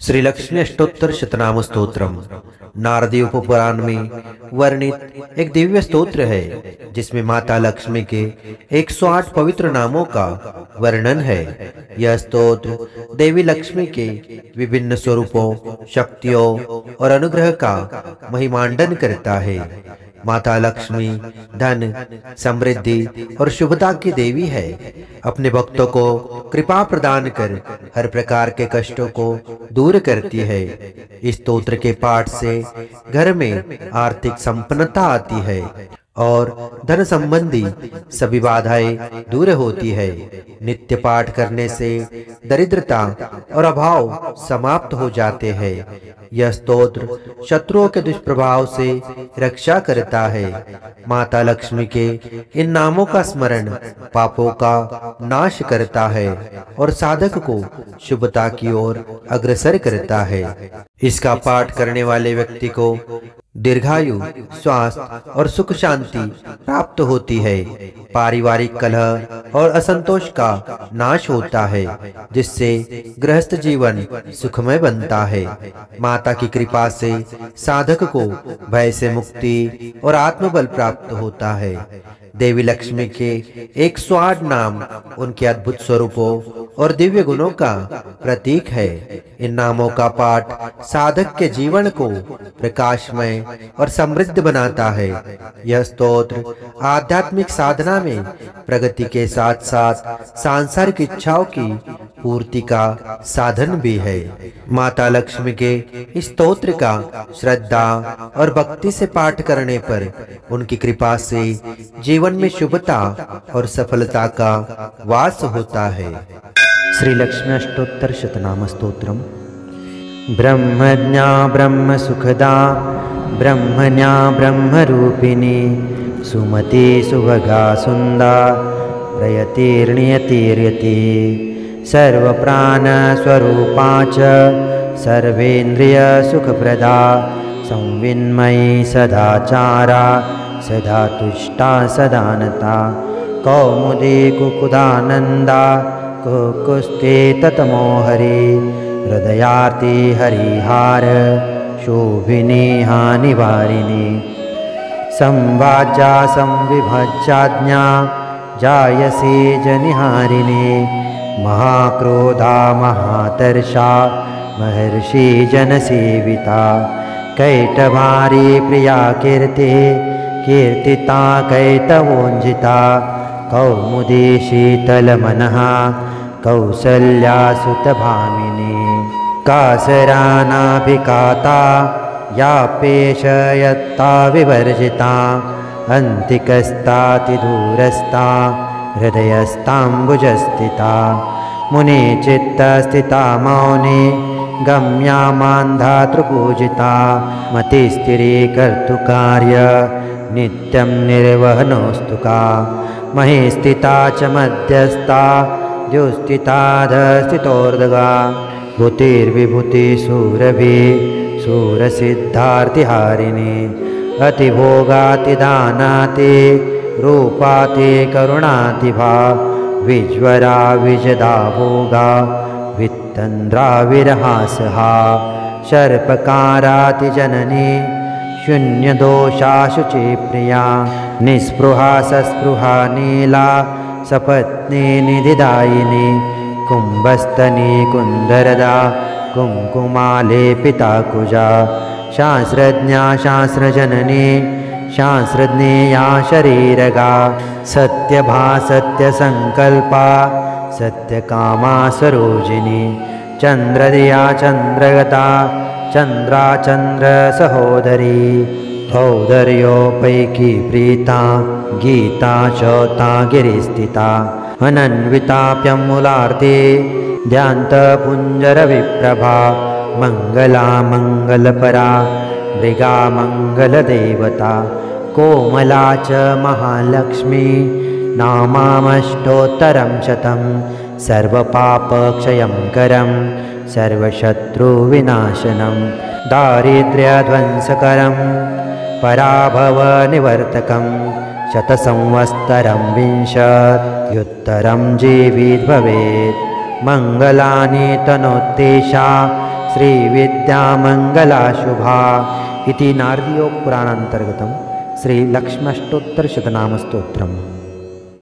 श्री लक्ष्मी अष्टोत्तर शतनाम स्तोत्रम नारदी उपपुराण में वर्णित एक दिव्य स्तोत्र है जिसमें माता लक्ष्मी के 108 पवित्र नामों का वर्णन है। यह स्तोत्र देवी लक्ष्मी के विभिन्न स्वरूपों, शक्तियों और अनुग्रह का महिमांडन करता है। माता लक्ष्मी धन, समृद्धि और शुभता की देवी है। अपने भक्तों को कृपा प्रदान कर हर प्रकार के कष्टों को दूर करती है। इस स्तोत्र के पाठ से घर में आर्थिक संपन्नता आती है और धन संबंधी सभी बाधाएं दूर होती है। नित्य पाठ करने से दरिद्रता और अभाव समाप्त हो जाते हैं। यह स्तोत्र शत्रुओं के दुष्प्रभाव से रक्षा करता है। माता लक्ष्मी के इन नामों का स्मरण पापों का नाश करता है और साधक को शुभता की ओर अग्रसर करता है। इसका पाठ करने वाले व्यक्ति को दीर्घायु, स्वास्थ्य और सुख शांति प्राप्त होती है। पारिवारिक कलह और असंतोष का नाश होता है, जिससे गृहस्थ जीवन सुखमय बनता है। माता की कृपा से साधक को भय से मुक्ति और आत्मबल प्राप्त होता है। देवी लक्ष्मी के 108 नाम उनके अद्भुत स्वरूपों और दिव्य गुणों का प्रतीक है। इन नामों का पाठ साधक के जीवन को प्रकाशमय और समृद्ध बनाता है। यह स्तोत्र आध्यात्मिक साधना में प्रगति के साथ साथ सांसारिक इच्छाओं की पूर्ति का साधन भी है। माता लक्ष्मी के इस स्तोत्र का श्रद्धा और भक्ति से पाठ करने पर उनकी कृपा से जीवन में शुभता और सफलता का वास होता है। श्री लक्ष्मी अष्टोत्तर शतनाम स्तोत्रम। ब्रह्मज्ञा ब्रह्म सुखदा ब्रह्मण्या ब्रह्म रूपिणी सुमति सुभगा सुंदा प्रयतिर्नियतिर्यति सर्वप्राण स्वरूपा च सर्वेन्द्रिय सुखप्रदा संविन्मयी सदाचारा सदा तुष्टा सदानता कौमुदी कुकुदानंदा कुकुस्ते ततमोहरि हृदयार्ति हरिहार शोभिनी हानिवारिणी संवाजा संविभज्याज्ञा जायसी जनिहारिणी महाक्रोधा महातर्षा महर्षि जनसेविता कैटभारी प्रिया कीर्ति कीर्तिता कैटवोंजिता कौमुदी शीतलमनः कौसल्या सुतभामिनी कासरानाभिकाता या पेशयत्ता विवर्जिता अन्तिकस्तातिदूरस्था हृदयस्ताम्बुजस्थिता मुनिचित्तस्थिता मौनी गम्या मान्धातृपूजिता मतिस्थिरीकर्तुकार्य नित्यं निर्वहनोस्तुका मही स्थिता च मध्यस्था द्युस्थिताधस्थितोर्दगा भूतिर्विभूति सूरभि सूरसिद्धार्तिहारिणी अतिभोगातिदानाति रूपाति करुणातिभा विज्वरा विजदा भोगा वित्तन्द्रा विरहासहा शर्पकाराति जननी शून्यदोषा शुचिप्रिया निस्पृहा सस्पृहा नीला सपत्नी निधिदायिनी कुम्भस्तनी कुन्दरदा कुङ्कुमालेपिता कुजा शास्त्रज्ञा शास्त्रजननी शास्त्रज्ञेया शरीरगा सत्यभा सत्यसङ्कल्पा सत्यकामा सरोजिनी चन्द्रदिया चन्द्रगता चन्द्रा चन्द्र सहोदरी औदर्योपैकी प्रीता गीता चौता गिरिस्थिता अनन्विताप्यमूलार्थे ध्यान्तपुञ्जरविप्रभा मङ्गला मङ्गलपरा मृगा मङ्गलदेवता कोमला च महालक्ष्मी नामामष्टोत्तरं शतं सर्वपापक्षयं करं सर्वशत्रुविनाशनं दारिद्र्यध्वंसकरं पराभवनिवर्तकं शतसंवत्सरं विंशत्युत्तरं जीवित भवेत् मङ्गलानि तनोत्तेषा श्रीविद्यामङ्गला शुभा इति नारदीयोगपुराणान्तर्गतं श्रीलक्ष्म्यष्टोत्तरशतनामस्तोत्रम्।